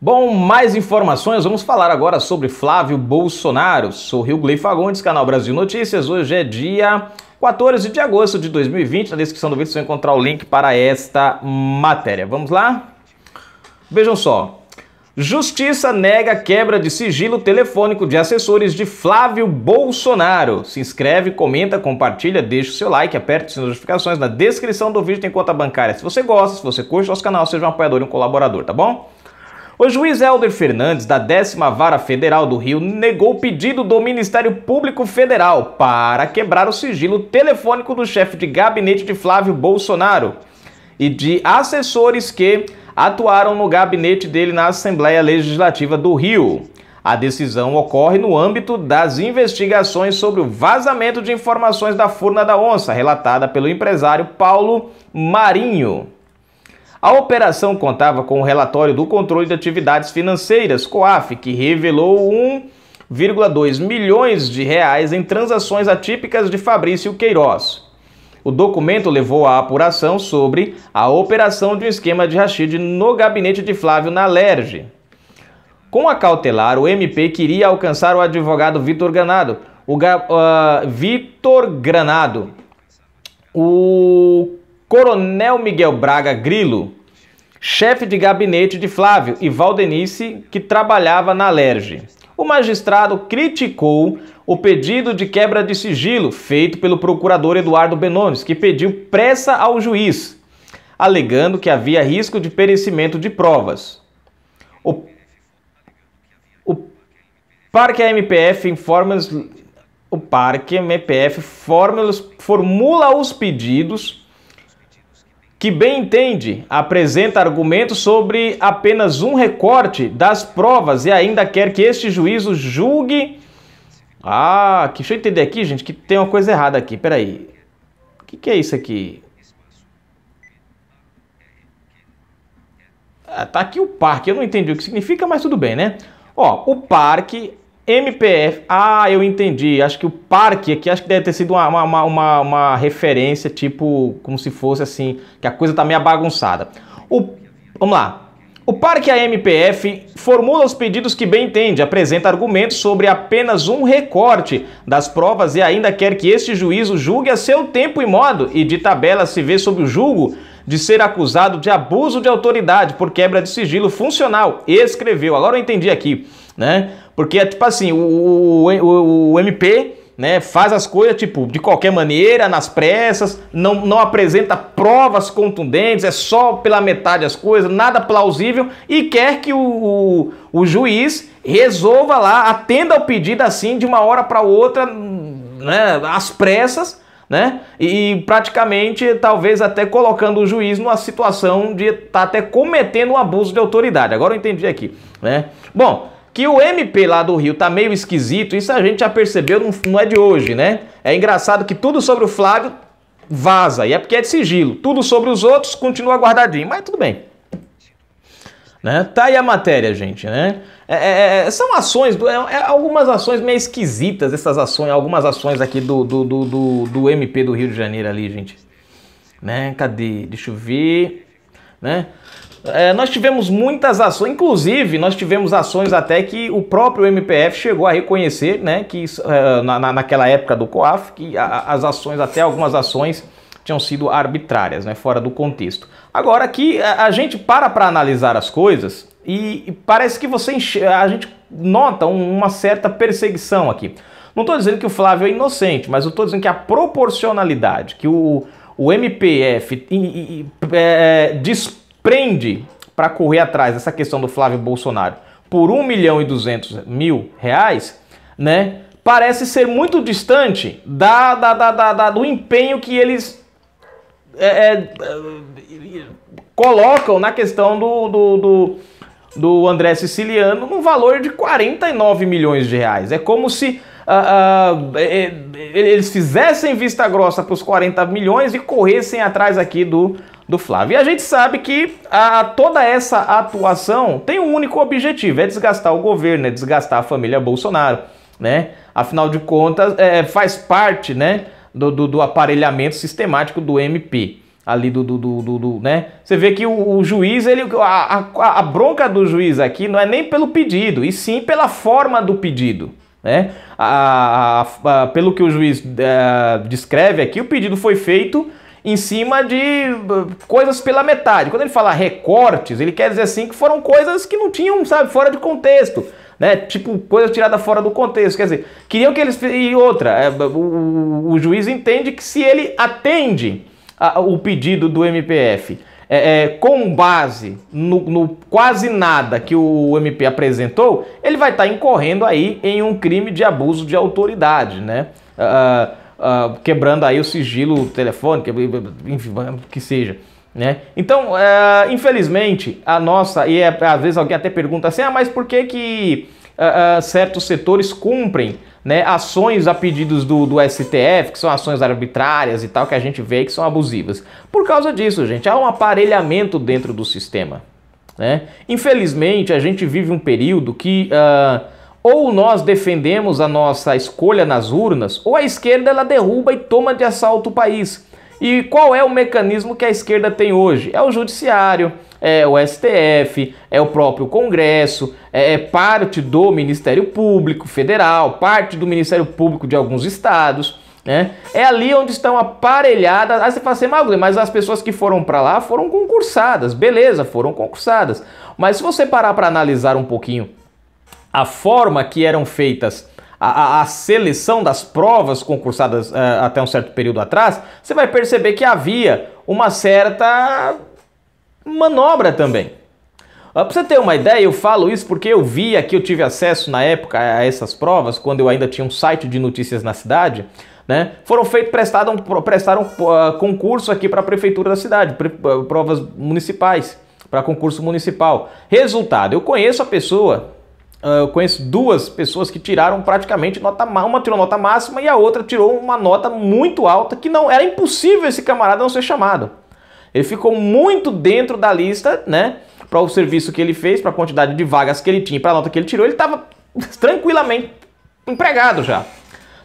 Bom, mais informações, vamos falar agora sobre Flávio Bolsonaro. Sou Rio Fagundes, canal Brasil Notícias. Hoje é dia 14 de agosto de 2020. Na descrição do vídeo você vai encontrar o link para esta matéria. Vamos lá? Vejam só. Justiça nega quebra de sigilo telefônico de assessores de Flávio Bolsonaro. Se inscreve, comenta, compartilha, deixa o seu like, aperte as notificações. Na descrição do vídeo tem conta bancária. Se você gosta, se você curte o nosso canal, seja um apoiador e um colaborador, tá bom? O juiz Helder Fernandes, da 10ª Vara Federal do Rio, negou o pedido do Ministério Público Federal para quebrar o sigilo telefônico do chefe de gabinete de Flávio Bolsonaro e de assessores que atuaram no gabinete dele na Assembleia Legislativa do Rio. A decisão ocorre no âmbito das investigações sobre o vazamento de informações da Furna da Onça, relatada pelo empresário Paulo Marinho. A operação contava com o relatório do Controle de Atividades Financeiras, COAF, que revelou 1,2 milhões de reais em transações atípicas de Fabrício Queiroz. O documento levou à apuração sobre a operação de um esquema de rachide no gabinete de Flávio na Alerj. Com a cautelar, o MP queria alcançar o advogado Vitor Granado. O Coronel Miguel Braga Grilo, chefe de gabinete de Flávio, e Valdenice, que trabalhava na Alerj. O magistrado criticou o pedido de quebra de sigilo feito pelo procurador Eduardo Benones, que pediu pressa ao juiz, alegando que havia risco de perecimento de provas. O Parque MPF formula os pedidos que bem entende, apresenta argumentos sobre apenas um recorte das provas e ainda quer que este juízo julgue... deixa eu entender aqui, gente, que tem uma coisa errada aqui, peraí. O que é isso aqui? Tá aqui o parque, eu não entendi o que significa, mas tudo bem, né? Ó, o parque... MPF, eu entendi, acho que o parque aqui, acho que deve ter sido uma referência, tipo, como se fosse assim, que a coisa tá meio bagunçada. Vamos lá. O parque AMPF formula os pedidos que bem entende, apresenta argumentos sobre apenas um recorte das provas e ainda quer que este juízo julgue a seu tempo e modo e de tabela se vê sob o julgo de ser acusado de abuso de autoridade por quebra de sigilo funcional. Escreveu, agora eu entendi aqui, né? Porque é tipo assim, o MP, né, faz as coisas tipo de qualquer maneira, nas pressas, não apresenta provas contundentes, é só pela metade as coisas, nada plausível, e quer que o juiz resolva lá, atenda ao pedido assim de uma hora para outra, né, às pressas, né, e praticamente talvez até colocando o juiz numa situação de estar até cometendo um abuso de autoridade. Agora eu entendi aqui, né? Bom, que o MP lá do Rio tá meio esquisito, isso a gente já percebeu, não é de hoje, né? É engraçado que tudo sobre o Flávio vaza, e é porque é de sigilo. Tudo sobre os outros continua guardadinho, mas tudo bem. Né? Tá aí a matéria, gente, né? São ações, algumas ações meio esquisitas, essas ações, algumas ações aqui do MP do Rio de Janeiro ali, gente. Né? Cadê? Deixa eu ver, né? Nós tivemos muitas ações, inclusive nós tivemos ações até que o próprio MPF chegou a reconhecer, né, que naquela época do COAF, que as ações, até algumas ações tinham sido arbitrárias, né, fora do contexto. Agora aqui a gente para analisar as coisas e parece que a gente nota uma certa perseguição aqui. Não estou dizendo que o Flávio é inocente, mas eu estou dizendo que a proporcionalidade que o MPF desprende para correr atrás dessa questão do Flávio Bolsonaro por 1.200.000 reais, né, parece ser muito distante do empenho que eles colocam na questão do André Siciliano no valor de 49 milhões de reais. É como se eles fizessem vista grossa para os 40 milhões e corressem atrás aqui do Flávio. E a gente sabe que toda essa atuação tem um único objetivo, é desgastar o governo, é desgastar a família Bolsonaro, né? Afinal de contas, faz parte, né, do aparelhamento sistemático do MP. ali né? Você vê que o juiz, a bronca do juiz aqui não é nem pelo pedido, e sim pela forma do pedido, né? Pelo que o juiz descreve aqui, o pedido foi feito em cima de coisas pela metade. Quando ele fala recortes, ele quer dizer assim que foram coisas que não tinham, sabe, fora de contexto, né? Tipo, coisa tirada fora do contexto. Quer dizer, queriam que eles... E outra, o juiz entende que se ele atende o pedido do MPF com base no quase nada que o MP apresentou, ele vai estar incorrendo aí em um crime de abuso de autoridade, né? Quebrando aí o sigilo telefônico, enfim, que seja, né? Então, infelizmente, e às vezes alguém até pergunta assim, mas por que certos setores cumprem, né, ações a pedidos do STF, que são ações arbitrárias e tal, que a gente vê que são abusivas? Por causa disso, gente, há um aparelhamento dentro do sistema, né? Infelizmente, a gente vive um período que ou nós defendemos a nossa escolha nas urnas, ou a esquerda ela derruba e toma de assalto o país. E qual é o mecanismo que a esquerda tem hoje? É o judiciário, é o STF, é o próprio Congresso, é parte do Ministério Público Federal, parte do Ministério Público de alguns estados, né? É ali onde estão aparelhadas. Aí você fala assim, mas as pessoas que foram para lá foram concursadas. Beleza, foram concursadas. Mas se você parar para analisar um pouquinho a forma que eram feitas a seleção das provas concursadas até um certo período atrás, você vai perceber que havia uma certa manobra também. Pra você ter uma ideia, eu falo isso porque eu vi aqui, eu tive acesso na época a essas provas, quando eu ainda tinha um site de notícias na cidade, né? Prestaram concurso aqui para a prefeitura da cidade, provas municipais, para concurso municipal. Resultado, eu conheço a pessoa... Eu conheço duas pessoas que tiraram praticamente nota máxima. Uma tirou nota máxima e a outra tirou uma nota muito alta, que não era impossível esse camarada não ser chamado. Ele ficou muito dentro da lista, né? Para o serviço que ele fez, para a quantidade de vagas que ele tinha, para a nota que ele tirou, ele estava tranquilamente empregado já,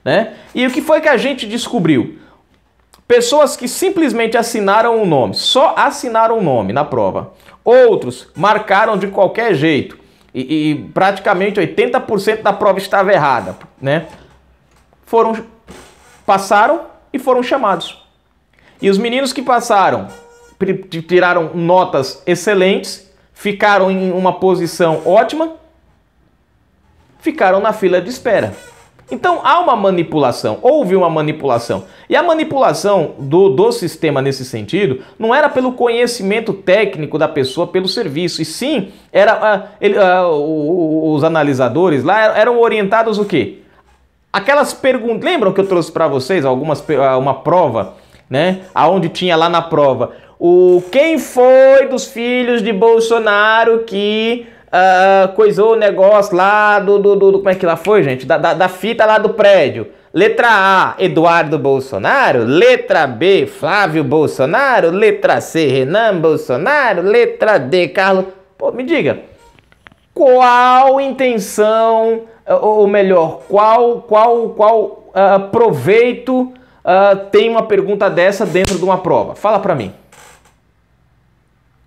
né? E o que foi que a gente descobriu? Pessoas que simplesmente assinaram o nome, só assinaram o nome na prova. Outros marcaram de qualquer jeito. E praticamente 80% da prova estava errada, né? Passaram e foram chamados. E os meninos que passaram, tiraram notas excelentes, ficaram em uma posição ótima, ficaram na fila de espera. Então há uma manipulação, houve uma manipulação. E a manipulação do sistema nesse sentido não era pelo conhecimento técnico da pessoa, pelo serviço, e sim, os analisadores lá eram orientados o quê? Aquelas perguntas, lembram que eu trouxe para vocês uma prova, né? Aonde tinha lá na prova, quem foi dos filhos de Bolsonaro que... coisou o negócio lá como é que lá foi, gente? Da fita lá do prédio. Letra A, Eduardo Bolsonaro. Letra B, Flávio Bolsonaro. Letra C, Renan Bolsonaro. Letra D, Carlos... Pô, me diga, qual intenção, ou melhor, qual proveito tem uma pergunta dessa dentro de uma prova? Fala pra mim.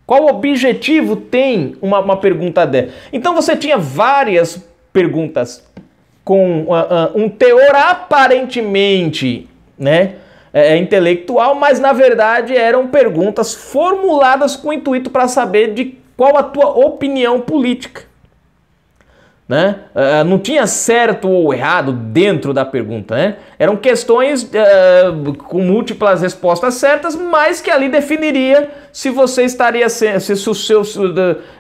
Qual objetivo tem uma pergunta dessa? Então você tinha várias perguntas com um teor aparentemente, né, intelectual, mas na verdade eram perguntas formuladas com o intuito para saber de qual a tua opinião política. Né? Não tinha certo ou errado dentro da pergunta, né? Eram questões com múltiplas respostas certas, mas que ali definiria se você estaria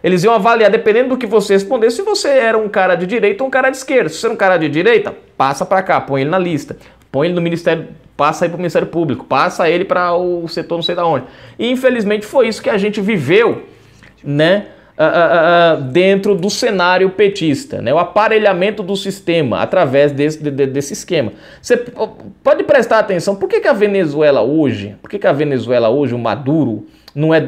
eles iam avaliar, dependendo do que você responder, se você era um cara de direita ou um cara de esquerda. Se você era um cara de direita, passa para cá, põe ele na lista, põe ele no Ministério, passa aí para o Ministério Público, passa ele para o setor não sei da onde. E infelizmente foi isso que a gente viveu, né? Dentro do cenário petista, né? O aparelhamento do sistema através desse esquema. Você pode prestar atenção, por que a Venezuela hoje, o Maduro, não é,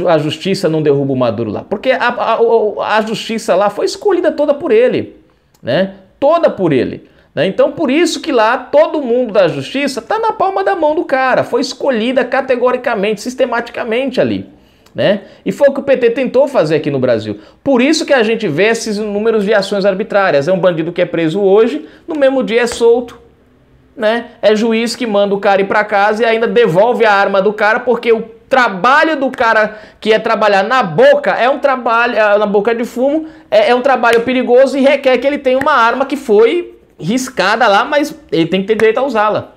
a justiça não derruba o Maduro lá? Porque a justiça lá foi escolhida toda por ele, né? Toda por ele. né? Então, por isso que lá todo mundo da justiça está na palma da mão do cara, foi escolhida categoricamente, sistematicamente ali, né? E foi o que o PT tentou fazer aqui no Brasil. Por isso que a gente vê esses números de ações arbitrárias. É um bandido que é preso hoje, no mesmo dia é solto, né? É juiz que manda o cara ir para casa e ainda devolve a arma do cara, porque o trabalho do cara que é trabalhar na boca é um trabalho, na boca de fumo, é um trabalho perigoso e requer que ele tenha uma arma que foi riscada lá, mas ele tem que ter direito a usá-la.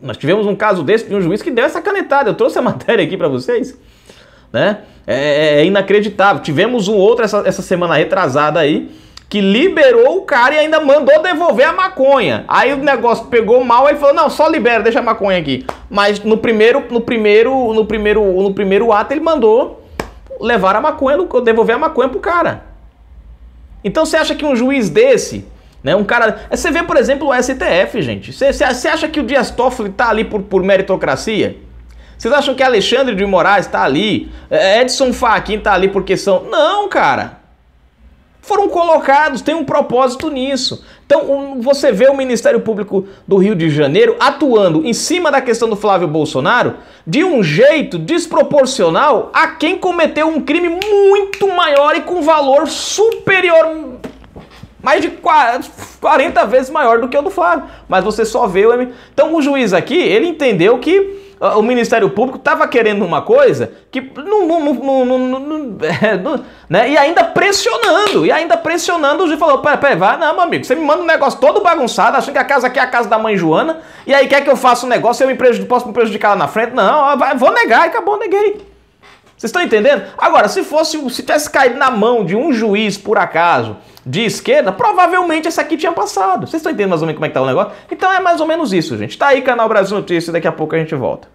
Nós tivemos um caso desse de um juiz que deu essa canetada. Eu trouxe a matéria aqui para vocês, né? É inacreditável. Tivemos um outro essa semana retrasada aí, que liberou o cara e ainda mandou devolver a maconha. Aí o negócio pegou mal, aí falou, não, só libera, deixa a maconha aqui. Mas no primeiro ato ele mandou levar a maconha, devolver a maconha pro cara. Então você acha que um juiz desse, né, um cara... Você vê, por exemplo, o STF, gente. Você acha que o Dias Toffoli tá ali por meritocracia? Vocês acham que Alexandre de Moraes tá ali? Edson Fachin tá ali porque são... Não, cara. Foram colocados, tem um propósito nisso. Então você vê o Ministério Público do Rio de Janeiro atuando em cima da questão do Flávio Bolsonaro de um jeito desproporcional a quem cometeu um crime muito maior e com valor superior, mais de 40 vezes maior do que o do Flávio. Mas você só vê o... Então o juiz aqui, ele entendeu que o Ministério Público estava querendo uma coisa que né? E ainda pressionando, o juiz falou, peraí, vai, não, meu amigo, você me manda um negócio todo bagunçado, achando que a casa aqui é a casa da mãe Joana, e aí quer que eu faça um negócio, posso me prejudicar lá na frente? Não, vou negar, e acabou, neguei. Vocês estão entendendo? Agora, se tivesse caído na mão de um juiz, por acaso, de esquerda, provavelmente esse aqui tinha passado. Vocês estão entendendo mais ou menos como é que tá o negócio? Então é mais ou menos isso, gente. Tá aí, Canal Brasil Notícias, daqui a pouco a gente volta.